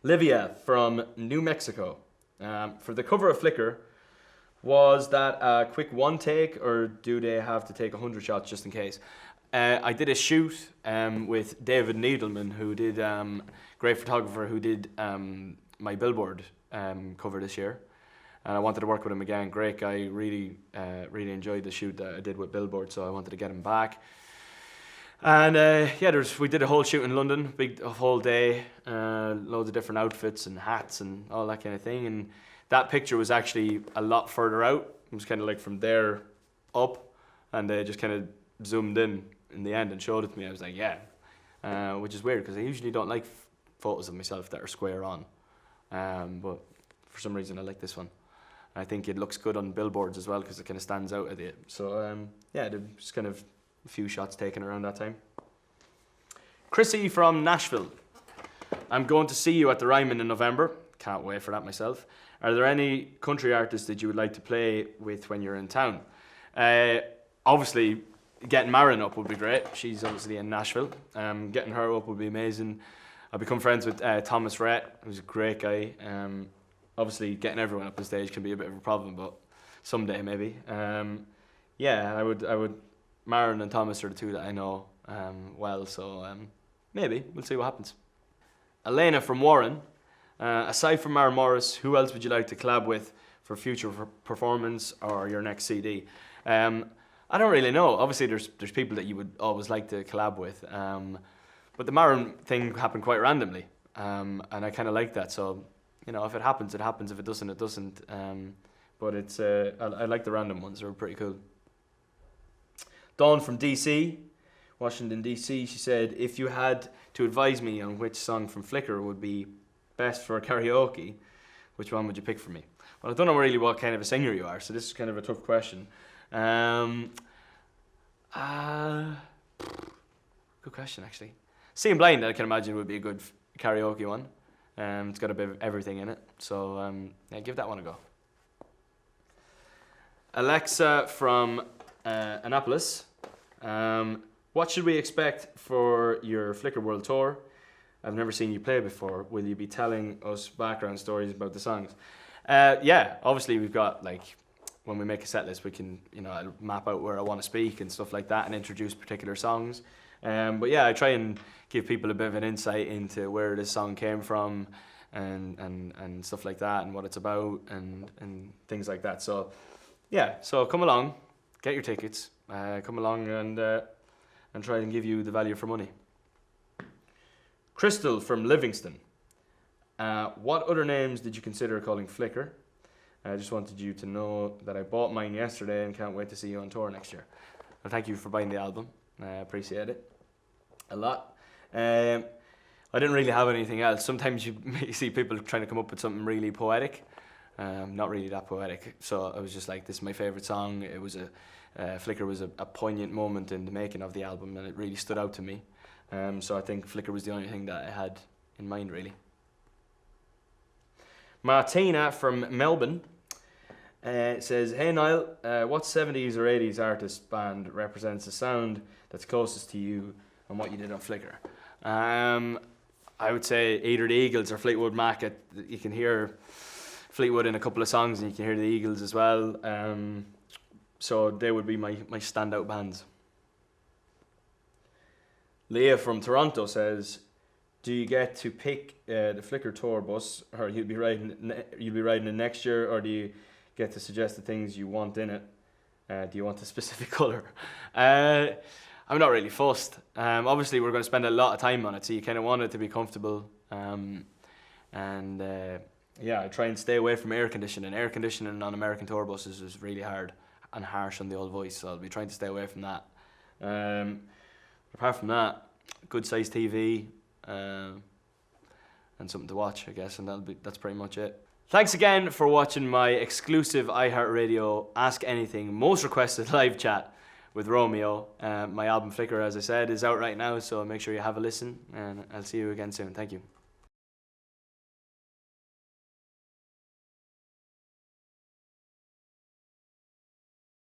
Livia from New Mexico. For the cover of Flickr, was that a quick one take, or do they have to take 100 shots just in case? I did a shoot with David Needleman, who did great photographer, who did my Billboard cover this year, and I wanted to work with him again. Great guy, really enjoyed the shoot that I did with Billboard, so I wanted to get him back. And we did a whole shoot in London, a whole day, loads of different outfits and hats and all that kind of thing. And that picture was actually a lot further out. It was kind of like from there up, and they just kind of zoomed in the end and showed it to me. I was like, yeah, which is weird because I usually don't like photos of myself that are square on, but for some reason I like this one. I think it looks good on billboards as well because it kind of stands out at it. So there's kind of a few shots taken around that time. Chrissy from Nashville. I'm going to see you at the Ryman in November. Can't wait for that myself. Are there any country artists that you would like to play with when you're in town? Obviously, getting Marin up would be great. She's obviously in Nashville. Getting her up would be amazing. I've become friends with Thomas Rhett, who's a great guy. Obviously, getting everyone up on stage can be a bit of a problem, but someday maybe. I would. Marin and Thomas are the two that I know well, so maybe we'll see what happens. Elena from Warren. Aside from Maren Morris, who else would you like to collab with for future performance or your next CD? I don't really know. Obviously, there's people that you would always like to collab with, but the Maren thing happened quite randomly, and I kind of like that. So, if it happens, it happens. If it doesn't, it doesn't. But it's I like the random ones. They're pretty cool. Dawn from DC, Washington DC. She said, if you had to advise me on which song from Flickr would be best for karaoke, which one would you pick for me? Well, I don't know really what kind of a singer you are, so this is kind of a tough question. Good question, actually. Seeing Blind, I can imagine, would be a good karaoke one. It's got a bit of everything in it, so give that one a go. Alexa from Annapolis. What should we expect for your Flickr World Tour? I've never seen you play before. Will you be telling us background stories about the songs? Obviously we've got, when we make a set list, we can, I'll map out where I want to speak and stuff like that and introduce particular songs. I try and give people a bit of an insight into where this song came from and stuff like that and what it's about and things like that. So, so come along, get your tickets, come along and try and give you the value for money. Crystal from Livingston. What other names did you consider calling Flickr? I just wanted you to know that I bought mine yesterday and can't wait to see you on tour next year. Well, thank you for buying the album. I appreciate it a lot. I didn't really have anything else. Sometimes you see people trying to come up with something really poetic. Not really that poetic. So I was just like, this is my favorite song. It was Flickr was a poignant moment in the making of the album, and it really stood out to me. So I think Flickr was the only thing that I had in mind, really. Martina from Melbourne says, hey Niall, what 70s or 80s artist band represents the sound that's closest to you and what you did on Flickr? I would say either the Eagles or Fleetwood Mac. You can hear Fleetwood in a couple of songs and you can hear the Eagles as well. So they would be my standout bands. Leah from Toronto says, do you get to pick the Flickr tour bus, or you'll be riding it next year, or do you get to suggest the things you want in it? Do you want a specific colour? I'm not really fussed. Obviously, we're going to spend a lot of time on it, so you kind of want it to be comfortable. I try and stay away from air conditioning. Air conditioning on American tour buses is really hard and harsh on the old voice, so I'll be trying to stay away from that. Apart from that, good sized TV and something to watch, I guess, and that's pretty much it. Thanks again for watching my exclusive iHeartRadio Ask Anything most requested live chat with Romeo. My album Flickr, as I said, is out right now, so make sure you have a listen, and I'll see you again soon. Thank you.